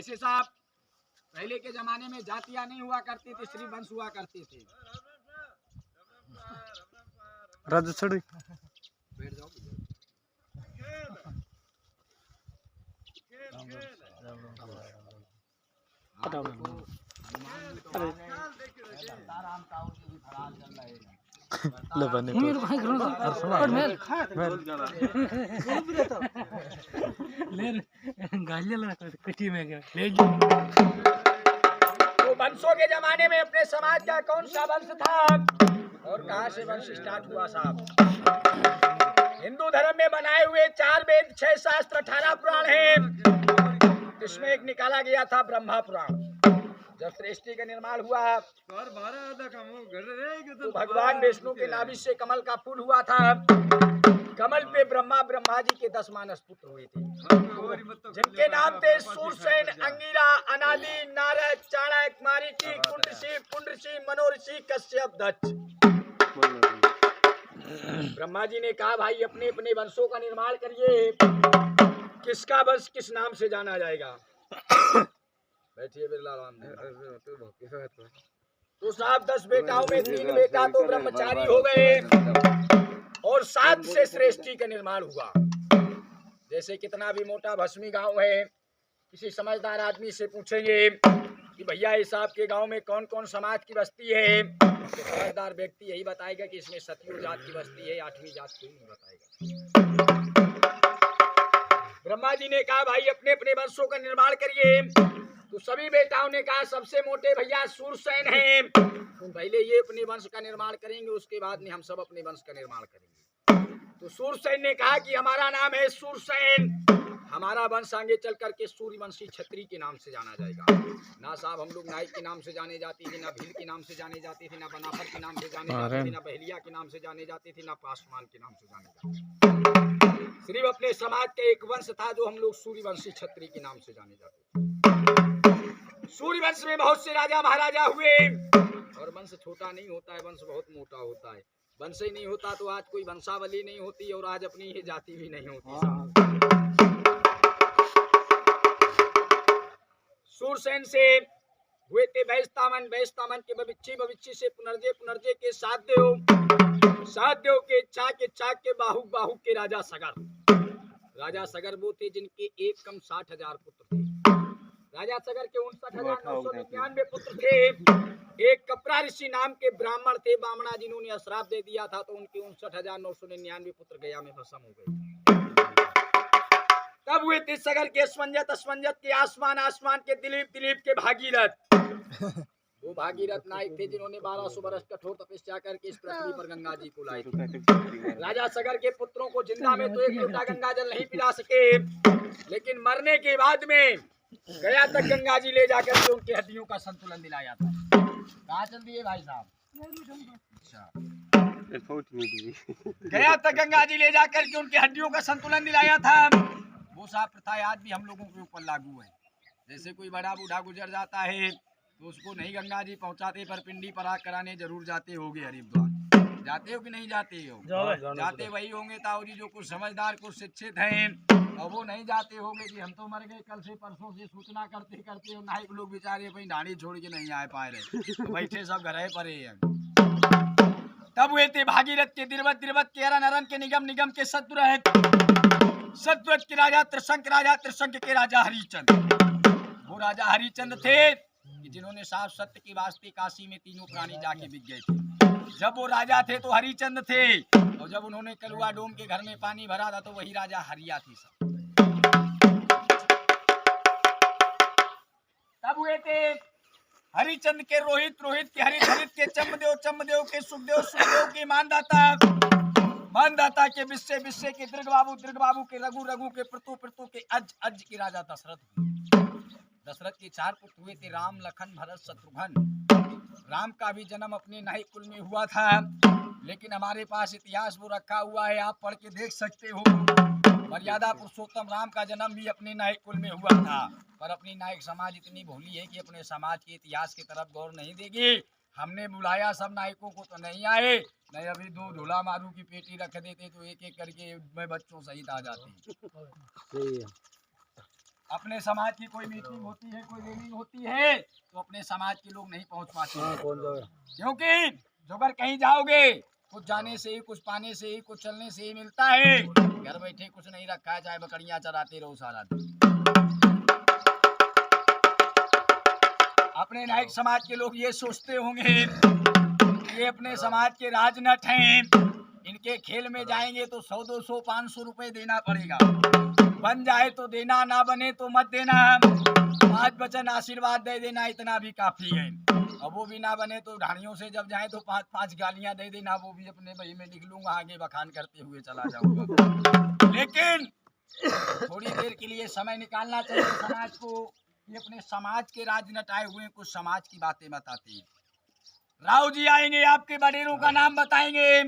जैसे साहब पहले के जमाने में जातियां नहीं हुआ करती थी, श्री वंश हुआ करते थे। बैठ जाओ। तो वंशों के जमाने में अपने समाज का कौन सा वंश था और कहां से वंश स्टार्ट हुआ साहब? हिंदू धर्म में बनाए हुए 4 वेद, 6 शास्त्र, 18 पुराण हैं। इसमें एक निकाला गया था ब्रह्मा पुराण। जब सृष्टि का निर्माण हुआ तो भगवान विष्णु के नाभि से कमल का फूल हुआ था। कमल पे ब्रह्मा जी के 10 मानस पुत्र हुए थे, जिनके नाम थे सूरसेन, अंगिरा, अनादि, नारद, चाणक्य, मारीची, पुंडृषि, मनोऋषि, कश्यप, दक्ष। ब्रह्मा जी ने कहा भाई अपने अपने वंशों का निर्माण करिए, किसका वंश किस नाम से जाना जाएगा। बैठिए बिरला राम। तो साहब 10 बेटाओं में 3 बेटा तो ब्रह्मचारी हो गए और 7 से सृष्टि का निर्माण हुआ। जैसे कितना भी मोटा भस्मी गांव है, किसी समझदार आदमी से पूछेंगे कि भैया इस आपके गांव में कौन कौन समाज की बस्ती है, तो समझदार व्यक्ति यही बताएगा कि इसमें सतलुज जात की बस्ती है, 8वीं जात कोई नहीं बताएगा। ब्रह्मा जी ने कहा भाई अपने अपने वंशों का निर्माण करिए। तो सभी बेटाओं ने कहा सबसे मोटे भैया सूरसेन हैं, तो पहले ये अपने वंश का निर्माण करेंगे, उसके बाद में हम सब अपने वंश का निर्माण करेंगे। तो सूरसेन ने कहा कि हमारा नाम है सूरसेन, हमारा वंश आगे चल करके सूर्यवंशी क्षत्रिय के नाम से जाना जाएगा। ना साहब हम लोग नाइक के नाम से जाने जाते थे, ना भील के नाम से जाने जाते थे, ना बनाफर के नाम से जाने जाते थे, ना बहलिया के नाम से जाने जाते थे, ना पासवान के नाम से जाने जाते थे। सिर्फ अपने समाज का एक वंश था जो हम लोग सूर्यवंशी क्षत्रिय के नाम से जाने जाते थे। सूर्यवंश में बहुत से राजा महाराजा हुए और वंश छोटा नहीं होता है, वंश बहुत मोटा होता है। वंश ही नहीं होता तो आज कोई वंशावली नहीं होती और आज अपनी ही जाति भी नहीं होती। सूरसेन से हुए थे वैश्तामन के भविष्य से पुनर्जे के सात देव के चाक के बाहु के राजा सगर वो थे जिनके एक कम 60,000 पुत्र थे। राजा सगर के 59,999 पुत्र थे। एक कपरा ऋषि नाम के ब्राह्मण थे, बामना, जिन्होंने अश्राप दे दिया था तो उनके 59,999 पुत्र गया में भस्म हो गए। तब हुए थे सगर के असमंजत के आसमान के दिलीप के भागीरथ। वो भागीरथ नायक थे जिन्होंने 1200 वर्ष कठोर तपस्या करके इस पृथ्वी पर गंगा जी को लाए थे। राजा सगर के पुत्रों को जिंदा में तो एक लोटा गंगा जल नहीं पिला सके, लेकिन मरने के बाद में गया तक गंगा जी ले जाकर के उनकी हड्डियों का संतुलन दिलाया था। कहाँ चल दिए भाई साहब? अच्छा, गया तक गंगा जी ले जाकर के उनकी हड्डियों का संतुलन दिलाया था। वो साहब प्रथा आज भी हम लोगों के ऊपर लागू है। जैसे कोई बड़ा बूढ़ा गुजर जाता है तो उसको नहीं गंगा जी पहुंचाते पर पिंडी पराग कराने जरूर जाते होगे हरिद्वार। जाते हो कि नहीं जाते हो? जाते वही होंगे ताऊ जी जो कुछ समझदार कुछ शिक्षित हैं, और वो नहीं जाते होंगे कि हम तो मर गए कल से परसों से सूचना करते करते नाइक लोग बेचारे अपनी ढाणी छोड़ के नहीं आ पा रहे, तो बैठे सब घर परे हैं। तब हुए थे भागीरथ के दिरवत के अरन के निगम के सतव्रत के राजा त्रिशंक के राजा हरिचंद। वो राजा हरिचंद थे कि जिन्होंने साफ सत्य के वास्ते काशी में तीनों प्राणी जाके बिक गए थे। जब वो राजा थे तो हरिचंद थे, और जब उन्होंने कलुआ डोम के घर में पानी भरा था तो वही राजा हरिया थी सब। तब हुए थे हरिचंद के रोहित के हरित के चमदेव के सुखदेव के मानदाता के विश्व के दृढ़ बाबू के रघु के प्रतु के अज के राजा दशरथ के 4 पुत्र हुए थे, राम, लखन, भरत, शत्रुघ्न। राम का भी जन्म अपने नाई कुल में हुआ था, लेकिन हमारे पास इतिहास वो रखा हुआ है, आप पढ़ के देख सकते हो। मर्यादा पुरुषोत्तम राम का जन्म भी अपने नायक कुल में हुआ था, पर अपनी नायक समाज इतनी भोली है कि अपने समाज के इतिहास की तरफ गौर नहीं देगी। हमने बुलाया सब नायकों को तो नहीं आए, नहीं अभी 2 ढोला मारू की पेटी रख देते तो एक एक करके मैं बच्चों सहित आ जाते। अपने समाज की कोई मीटिंग होती है, कोई रैली होती है, तो अपने समाज के लोग नहीं पहुंच पाते। क्योंकि जो अगर कहीं जाओगे, कुछ जाने से ही, कुछ पाने से ही, कुछ चलने से ही मिलता है। घर बैठे कुछ नहीं रखा है, चाहे बकरियां चराते रहो सारा दिन। अपने नायक समाज के लोग ये सोचते होंगे, ये अपने समाज के राजनट हैं, इनके खेल में जाएंगे तो 100, 200, 500 रुपए देना पड़ेगा। बन जाए तो देना, ना बने तो मत देना। 5 वचन आशीर्वाद दे देना, इतना भी काफी है। और वो भी ना बने तो ढाणियों से जब जाए तो 5-5 गालियां दे देना, वो भी अपने बही में लिख लूंगा, आगे बखान करते हुए चला जाऊंगा। लेकिन थोड़ी देर के लिए समय निकालना चाहिए समाज को। ये अपने समाज के राजनट आए हुए कुछ समाज की बातें बताते हैं। राव जी आएंगे, आपके बडेरों का नाम बताएंगे।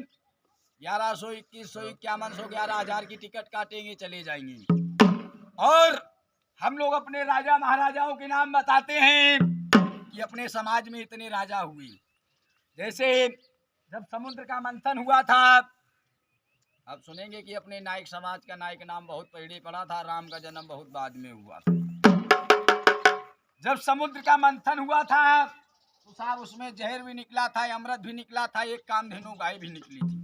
1100, 2100, 5100, 11,000 की टिकट काटेंगे, चले जाएंगे। और हम लोग अपने राजा महाराजाओं के नाम बताते हैं कि अपने समाज में इतने राजा हुए। जैसे जब समुद्र का मंथन हुआ था, अब सुनेंगे कि अपने नायक समाज का नायक नाम बहुत पहले पड़ा था, राम का जन्म बहुत बाद में हुआ था। जब समुद्र का मंथन हुआ था तो साहब उसमें जहर भी निकला था, अमृत भी निकला था, एक कामधेनु गाय भी निकली थी।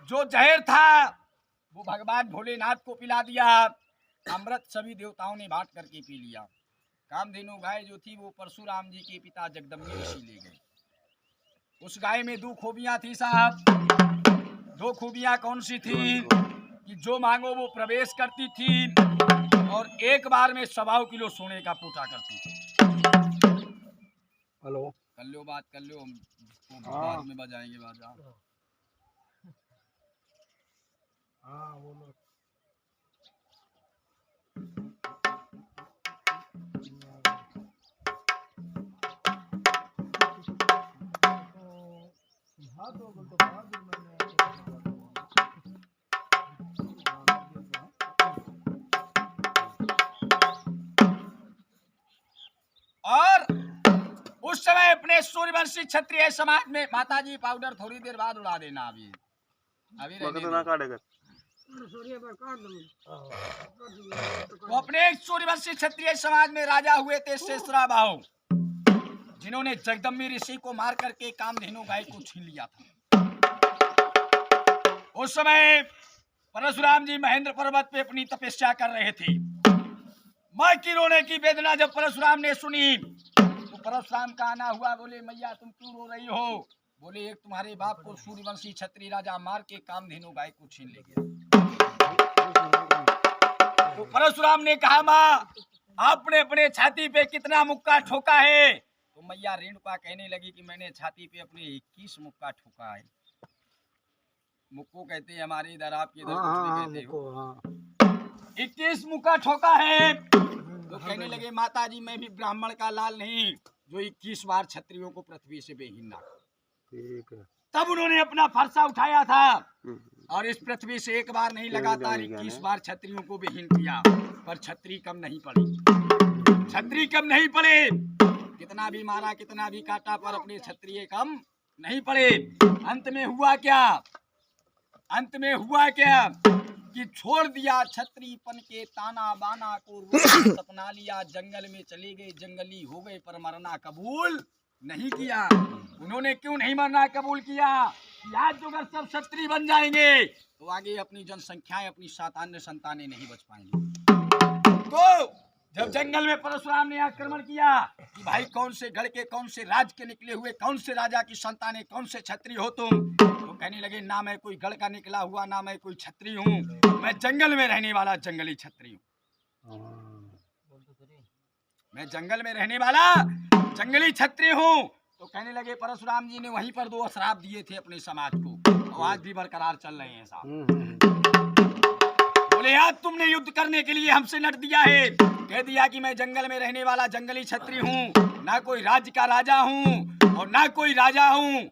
जो जहर था वो भगवान भोलेनाथ को पिला दिया, अमृत सभी देवताओं ने बांट करके पी लिया। कामधेनु गाय जो थी वो परशुराम जी के पिता जगदम्बी ऋषि ले गए। उस गाय में 2 खूबियां थी साहब। 2 खूबियां कौन सी थी कि जो मांगो वो प्रवेश करती थी, और एक बार में 1.25 किलो सोने का पूटा करती थी। हेलो, कर लो बात, कर लो, बाद में बजाएंगे बाजा। हाँ बोलो। और उस समय अपने सूर्यवंशी क्षत्रिय समाज में, माताजी पाउडर थोड़ी देर बाद उड़ा देना, अभी तो अपने सूर्यवंशी क्षत्रिय समाज में राजा हुए थे शेषरा बाहु, जिन्होंने जगदम्बी ऋषि को मार करके कामधेनु गाय को छीन लिया था। उस समय परशुराम जी महेंद्र पर्वत पे अपनी तपस्या कर रहे थे। मां की रोने की वेदना जब परशुराम ने सुनी तो परशुराम का आना हुआ। बोले मैया तुम क्यों रो रही हो? बोले एक तुम्हारे बाप को सूर्यवंशी क्षत्रिय राजा मार के कामधेनु गाय को छीन ले गया। तो परशुराम ने कहा माँ आपने अपने छाती पे कितना मुक्का ठोका है? तो मैया रेणुका कहने लगी कि मैंने छाती पे अपने 21 मुक्का ठोका है। मुक्को कहते हैं हमारे इधर, आपके इधर कुछ नहीं कहते हो। 21 मुक्का ठोका है। तो कहने लगे माता जी मैं भी ब्राह्मण का लाल नहीं जो 21 बार क्षत्रियों को पृथ्वी से बेहिना। ठीक है। तब उन्होंने अपना फरसा उठाया था और इस पृथ्वी से एक बार नहीं लगातार 21 बार क्षत्रियों को बेहीन किया, पर क्षत्रिय कम नहीं पड़े। क्षत्रिय कम नहीं पड़े, कितना भी मारा कितना भी काटा, पर अपने क्षत्रिय कम नहीं पड़े। अंत में हुआ क्या? अंत में हुआ क्या कि छोड़ दिया क्षत्रियपन के ताना बाना को, रोज सपना लिया, जंगल में चले गए, जंगली हो गए, पर मरना कबूल नहीं किया। उन्होंने क्यों नहीं मरना कबूल किया? आज जो अगर सब क्षत्रिय बन जाएंगे तो आगे अपनी जनसंख्याएं, अपनी संतानें नहीं बच पाएंगी। तो जब जंगल में परशुराम ने आक्रमण किया कि भाई कौन से गढ़ के, कौन से राज के निकले हुए, कौन से राजा की संतानें, कौन से क्षत्रिय हो तुम? तो कहने लगे ना मैं कोई गढ़ का निकला हुआ, ना मैं कोई क्षत्रिय हूँ, मैं जंगल में रहने वाला जंगली क्षत्रिय हूँ। मैं जंगल में रहने वाला जंगली क्षत्रिय हूँ। तो कहने लगे परशुराम जी ने वहीं पर 2 श्राप दिए थे अपने समाज को, और आज भी बरकरार चल रहे हैं साहब। बोले आज तुमने युद्ध करने के लिए हमसे लड़ दिया है, कह दिया कि मैं जंगल में रहने वाला जंगली क्षत्रिय हूँ, ना कोई राज्य का राजा हूँ और ना कोई राजा हूँ।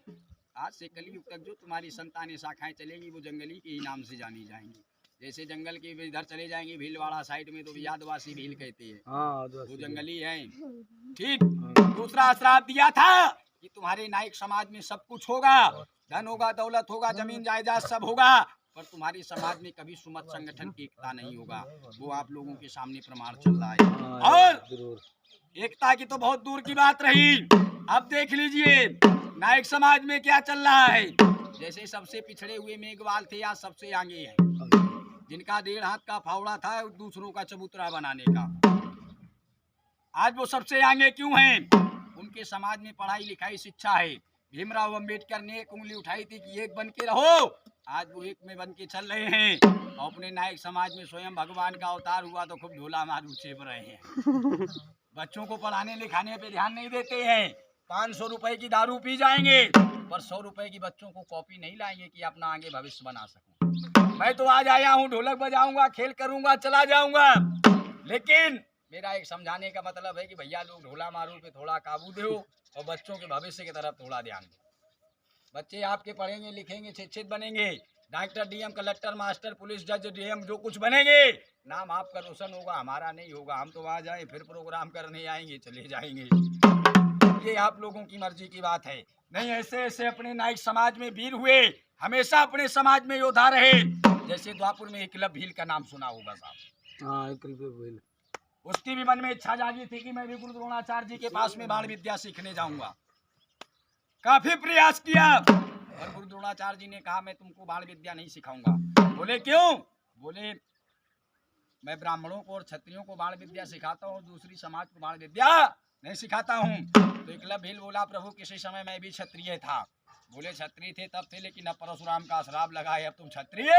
आज से कलयुग तक जो तुम्हारी संतानें शाखाएं चलेंगी वो जंगली के ही नाम से जानी जाएंगी। जैसे जंगल के इधर चले जाएंगे भीलवाड़ा साइड में तो आदिवासी भील कहते हैं, वो जंगली हैं। ठीक। दूसरा श्राप दिया था कि तुम्हारे नायक समाज में सब कुछ होगा, धन होगा, दौलत होगा, जमीन जायदाद सब होगा, पर तुम्हारे समाज में कभी सुमत संगठन की एकता नहीं होगा। वो आप लोगों के सामने प्रमाण चल रहा है। और जरूर। एकता की तो बहुत दूर की बात रही। अब देख लीजिए नायक समाज में क्या चल रहा है। जैसे सबसे पिछड़े हुए मेघवाल थे, आज सबसे आगे हैं। जिनका 1.5 हाथ का फावड़ा था दूसरों का चबूतरा बनाने का, आज वो सबसे आगे क्यों हैं? उनके समाज में पढ़ाई लिखाई शिक्षा है। भीमराव अंबेडकर ने एक उंगली उठाई थी कि एक बन के रहो, आज वो एक में बन के चल रहे हैं। और अपने नायक समाज में स्वयं भगवान का अवतार हुआ तो खूब ढोला मारू चेप रहे हैं। बच्चों को पढ़ाने लिखाने पे ध्यान नहीं देते हैं। 500 रुपए की दारू पी जाएंगे पर 100 रुपए की बच्चों को कॉपी नहीं लाएंगे कि अपना आगे भविष्य बना सकूं। मैं तो आज आया हूँ, ढोलक बजाऊंगा, खेल करूंगा, चला जाऊंगा। लेकिन मेरा एक समझाने का मतलब है कि भैया लोग ढोला मारू पे थोड़ा काबू दो और बच्चों के भविष्य की तरफ थोड़ा ध्यान दो। बच्चे आपके पढ़ेंगे लिखेंगे शिक्षित बनेंगे, doctor DM collector master police जज डीएम जो कुछ बनेंगे, नाम आपका रोशन होगा, हमारा नहीं होगा। हम तो आ जाए फिर प्रोग्राम करने आएंगे, चले जाएंगे। ये आप लोगों की मर्जी की बात है। नहीं ऐसे ऐसे अपने नायक समाज में वीर हुए, हमेशा अपने समाज में योद्धा रहे। जैसे द्वापुर में एकलव्य भील का नाम सुना होगा साहब। हाँ एकलव्य भील। उसकी भी मन में इच्छा जागी थी कि मैं भी गुरु द्रोणाचार्य जी के पास में बाण विद्या सीखने जाऊंगा। काफी प्रयास किया और गुरु द्रोणाचार्य जी ने कहा मैं तुमको बाण विद्या नहीं सिखाऊंगा। बोले क्यों? बोले मैं ब्राह्मणों को और क्षत्रियों को बाण विद्या सिखाता हूँ, दूसरी समाज को बाण विद्या नहीं सिखाता हूँ। तो एकलव्य भील बोला प्रभु किसी समय मैं भी क्षत्रिय था। बोले क्षत्रिय थे तब थे, लेकिन अब परशुराम का श्राप लगा है, अब तुम क्षत्रिय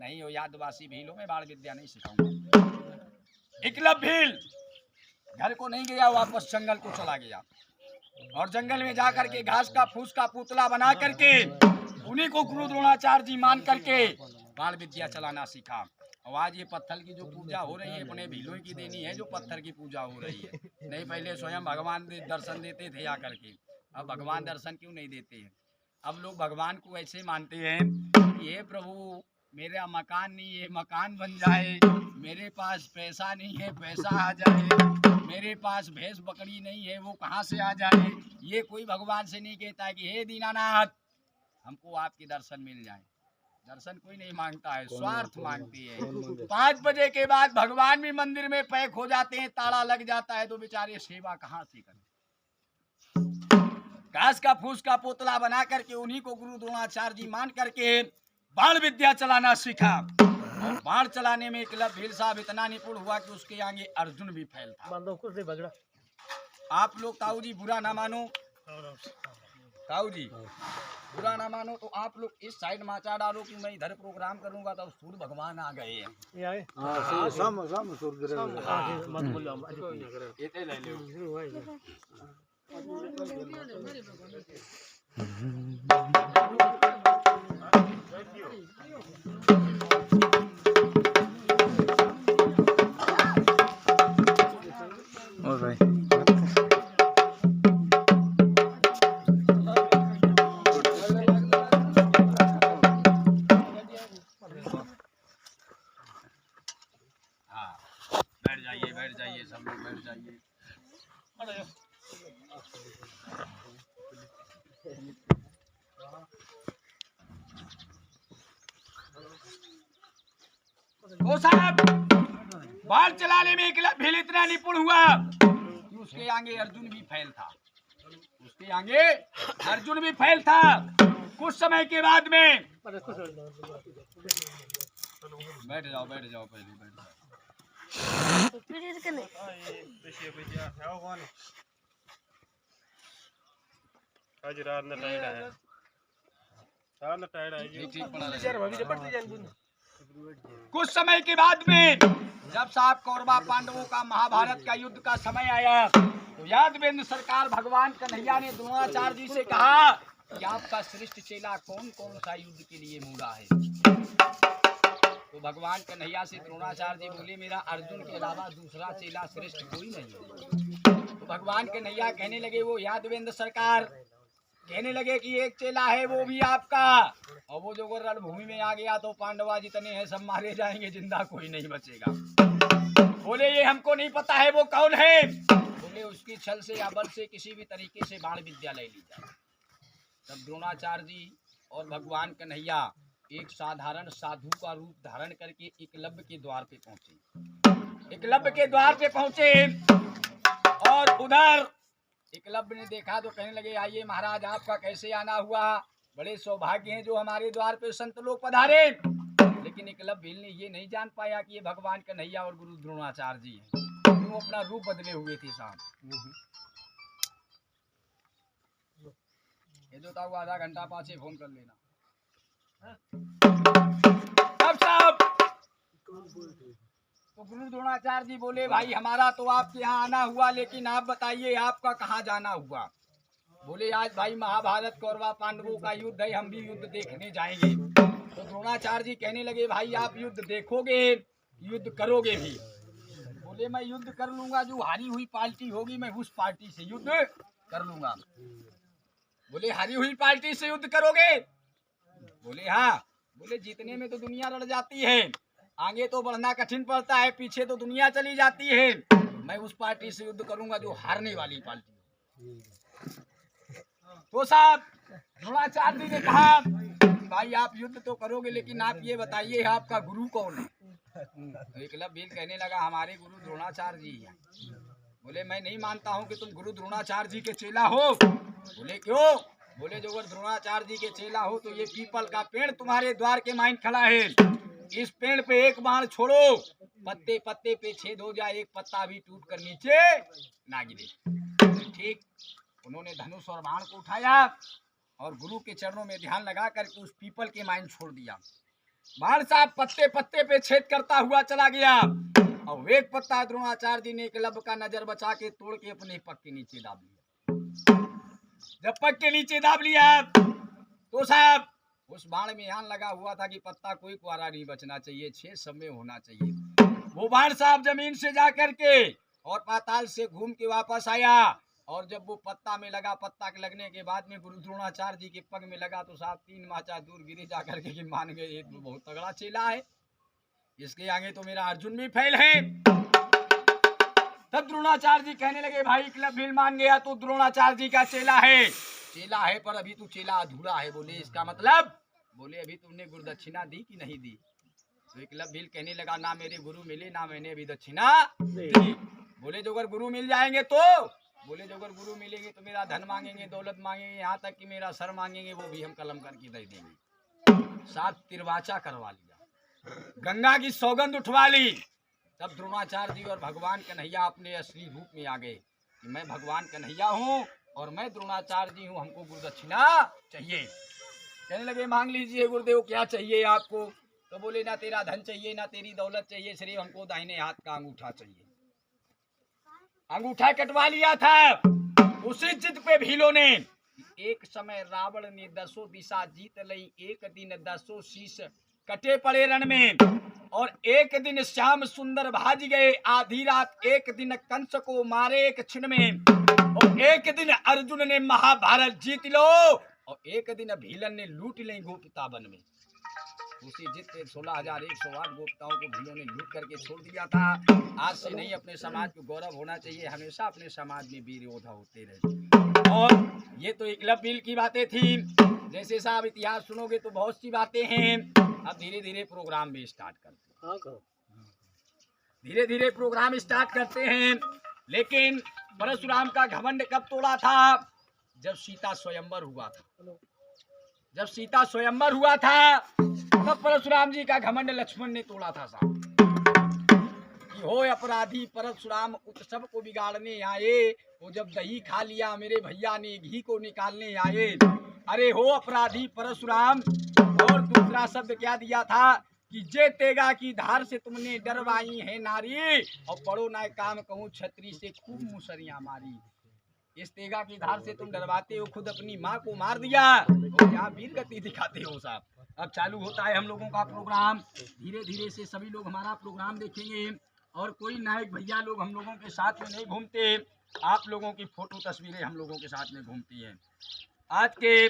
नहीं हो। यादवासी भीलों में बाण विद्या नहीं सिखाऊंगा। एकलव्य भील घर को नहीं गया, वापस जंगल को चला गया और जंगल में जाकर के घास का फूस का पुतला बना करके उन्हीं को गुरु द्रोणाचार्य जी मान करके बाण विद्या चलाना सीखा। और आज ये पत्थर की जो पूजा हो रही है अपने भीलों की देनी है, जो पत्थर की पूजा हो रही है। नहीं पहले स्वयं भगवान दर्शन देते थे आकर के, अब भगवान दर्शन क्यों नहीं देते हैं? अब लोग भगवान को ऐसे मानते हैं कि हे प्रभु मेरा मकान नहीं है, मकान बन जाए, मेरे पास पैसा नहीं है, पैसा आ जाए, मेरे पास भैंस बकरी नहीं है, वो कहाँ से आ जाए। ये कोई भगवान से नहीं कहता है कि हे दीनानाथ हमको आपके दर्शन मिल जाए। दर्शन कोई नहीं मांगता है, स्वार्थ मांगती है। 5 बजे के बाद भगवान भी मंदिर में पैक हो जाते हैं, ताला लग जाता है, तो बेचारे सेवा कहाँ से करें। घास का फूस का पुतला बना करके उन्हीं को गुरु द्रोणाचार्य जी मान करके बाण विद्या चलाना सीखा। और बाण चलाने में एकलव्य भील साहब इतना निपुण हुआ कि उसके आगे अर्जुन भी फैल था। आप लोग ताऊ जी बुरा ना मानो, ताऊ जी बुरा ना मानो, तो आप लोग इस साइड माचा डालो कि मैं इधर प्रोग्राम करूंगा तो सूर्य भगवान आ गए हैं। हाँ साम साम सूर्य ये ले लो। बैठ जाइए सब लोग बैठ जाइए। वो साहब बाल चलाने में एकलव्य भील इतना निपुण हुआ कि उसके आगे अर्जुन भी फैल था। उसके आगे अर्जुन भी फैल था। कुछ समय के बाद में बैठ जाओ पहले बैठ जाओ। कुछ समय के बाद में जब साहब कौरवा पांडवों का महाभारत का युद्ध का समय आया तो यादवेंद्र सरकार भगवान कन्हैया ने द्रोणाचार्य जी से कहा कि आपका श्रेष्ठ चेला कौन कौन सा युद्ध के लिए मुड़ा है। तो भगवान कन्हैया से द्रोणाचार्य जी बोले मेरा अर्जुन के अलावा दूसरा चेला श्रेष्ठ कोई नहीं है। तो भगवान कन्हैया कहने लगे वो यादवेंद्र सरकार कहने लगे कि एक चेला है वो भी आपका, और वो जो रणभूमि में आ गया तो पांडवा जितने हैं सब मारे जाएंगे, जिंदा कोई नहीं बचेगा। बोले ये हमको नहीं पता है वो कौन है। बोले उसकी छल से या बल से किसी भी तरीके से बाण विद्या ले ली जाए। तब द्रोणाचार्य जी और भगवान कन्हैया एक साधारण साधु का रूप धारण करके एकलव्य के द्वार पे पहुंचे। एकलव्य के द्वार पे पहुंचे और उधर एकलव्य ने देखा तो कहने लगे, आइए महाराज, आपका कैसे आना हुआ, बड़े सौभाग्य हैं जो हमारे द्वार पे संत लोग पधारे। लेकिन एकलव्य ने ये नहीं जान पाया कि ये भगवान कन्हैया और गुरु द्रोणाचार्य जी हैं। वो अपना रूप बदले हुए थे साहब। ये जो था वो आधा घंटा पाछे फोन कर लेना। सब तो गुरु द्रोणाचार्य जी बोले, भाई हमारा तो आपके यहाँ आना हुआ, लेकिन आप बताइए आपका कहाँ जाना हुआ। बोले, आज भाई महाभारत कौरवा पांडवों का युद्ध है, हम भी युद्ध देखने जाएंगे। तो द्रोणाचार्य जी कहने लगे, भाई आप युद्ध देखोगे, युद्ध करोगे भी? बोले, मैं युद्ध कर लूंगा, जो हारी हुई पार्टी होगी मैं उस पार्टी से युद्ध कर लूंगा। बोले, हारी हुई पार्टी से युद्ध करोगे? बोले, हाँ। बोले, जीतने में तो दुनिया लड़ जाती है, आगे तो बढ़ना कठिन पड़ता है, पीछे तो दुनिया चली जाती है, मैं उस पार्टी से युद्ध करूंगा जो हारने वाली पार्टी हो। तो साहब द्रोणाचार्य जी ने कहा, भाई आप युद्ध तो करोगे, लेकिन आप ये बताइए आपका गुरु कौन है? तो एकलव्य कहने लगा, हमारे गुरु द्रोणाचार्य जी हैं। बोले, मैं नहीं मानता हूँ कि तुम गुरु द्रोणाचार्य जी के चेला हो। बोले, क्यों? बोले, जो अगर द्रोणाचार्य जी के चेला हो तो ये पीपल का पेड़ तुम्हारे द्वार के माइन खड़ा है, इस पेड़ पे एक बाण छोड़ो, पत्ते पत्ते पे छेद हो जाए, एक पत्ता भी टूट कर नीचे ना गिरे। ठीक, उन्होंने धनुष और बाण को उठाया और गुरु के चरणों में ध्यान लगा करके उस पीपल के माइन छोड़ दिया। बाण साहब पत्ते पत्ते पे छेद करता हुआ चला गया और एक पत्ता द्रोणाचार्य जी ने एकलव्य का नजर बचा के तोड़ के अपने पग के नीचे दाब लिया। जब पग के नीचे दाब लिया तो साहब उस बाण में ध्यान लगा हुआ था कि पत्ता कोई कुआरा नहीं बचना चाहिए, छेद सब में होना चाहिए। वो बाण साहब जमीन से जा करके और पाताल से घूम के वापस आया और जब वो पत्ता में लगा, पत्ता के लगने के बाद में गुरु द्रोणाचार्य जी के पग में लगा तो साहब 3 माचा दूर गिरे जा करके कि मान गए ये तो बहुत तगड़ा चेला है, इसके आगे तो मेरा अर्जुन भी फेल है। तब द्रोणाचार्य जी कहने लगे, भाई एकलव्य मान गया तो द्रोणाचार्य जी का चेला है, चेला है पर अभी तू चेला अधूरा है। बोले, इसका मतलब? बोले, अभी तुमने गुरु दक्षिणा दी कि नहीं दी? तो एकलव्य कहने लगा, ना मेरे गुरु मिले ना मैंने अभी दक्षिणा दी। बोले, जो अगर गुरु मिल जाएंगे तो? बोले, जो अगर गुरु मिलेंगे तो मेरा धन मांगेंगे, दौलत मांगेंगे, यहाँ तक कि मेरा सर मांगेंगे, वो भी हम कलम करके दे देंगे। साथ तिरवाचा करवा लिया, गंगा की सौगंध उठवा ली। तब द्रोणाचार्य जी और भगवान कन्हैया अपने असली रूप में आ गए कि मैं भगवान कन्हैया हूँ और मैं द्रोणाचार्य जी हूँ, हमको गुरु दक्षिणा चाहिए। कहने लगे, मांग लीजिए गुरुदेव, क्या चाहिए आपको? तो बोले, ना तेरा धन चाहिए ना तेरी दौलत चाहिए, सिर्फ हमको दाहिने हाथ का अंगूठा चाहिए। अंगूठा कटवा लिया था। उसी जिद पे भीलों ने, एक समय रावण ने 10 दिशा जीत लई, एक दिन 10 शीश कटे पड़े रण में, और एक दिन श्याम सुंदर भाज गए आधी रात, एक दिन कंस को मारे एक क्षण में, और एक दिन अर्जुन ने महाभारत जीत लो, और एक दिन भीलन ने लूट ले गोपिता वन में। उसी जित 16,108 गोपिताओं को भीलों ने लूट करके छोड़ दिया था। आज से नहीं, अपने समाज को गौरव होना चाहिए, हमेशा अपने समाज में वीर योद्धा होते रहे। और ये तो एकलव्य की बातें थी। जैसे साहब इतिहास सुनोगे तो बहुत सी बातें हैं। अब धीरे धीरे प्रोग्राम भी स्टार्ट करते हैं, धीरे धीरे प्रोग्राम स्टार्ट करते हैं। लेकिन परशुराम का घमंड कब तोड़ा था? जब सीता स्वयंवर हुआ था। जब सीता स्वयंवर हुआ था तब परशुराम जी का घमंड लक्ष्मण ने तोड़ा था साहब कि हो अपराधी परशुराम उत्सव को बिगाड़ने आए, वो जब दही खा लिया मेरे भैया ने घी को निकालने आए। अरे हो अपराधी परशुराम, और दूसरा शब्द क्या दिया था कि जे तेगा की धार से तुमने डरवाई है नारी, और पढ़ो ना काम कहूँ छतरी से खूब मुसरियां मारी। इस तेगा की धार से तुम डरवाते हो, खुद अपनी माँ को मार दिया, तो क्या वीर गति दिखाते हो साहब। अब चालू होता है हम लोगों का प्रोग्राम। धीरे धीरे से सभी लोग हमारा प्रोग्राम देखेंगे, और कोई नायक भैया लोग हम लोगों के साथ में नहीं घूमते, आप लोगों की फोटो तस्वीरें हम लोगों के साथ में घूमती हैं। आज के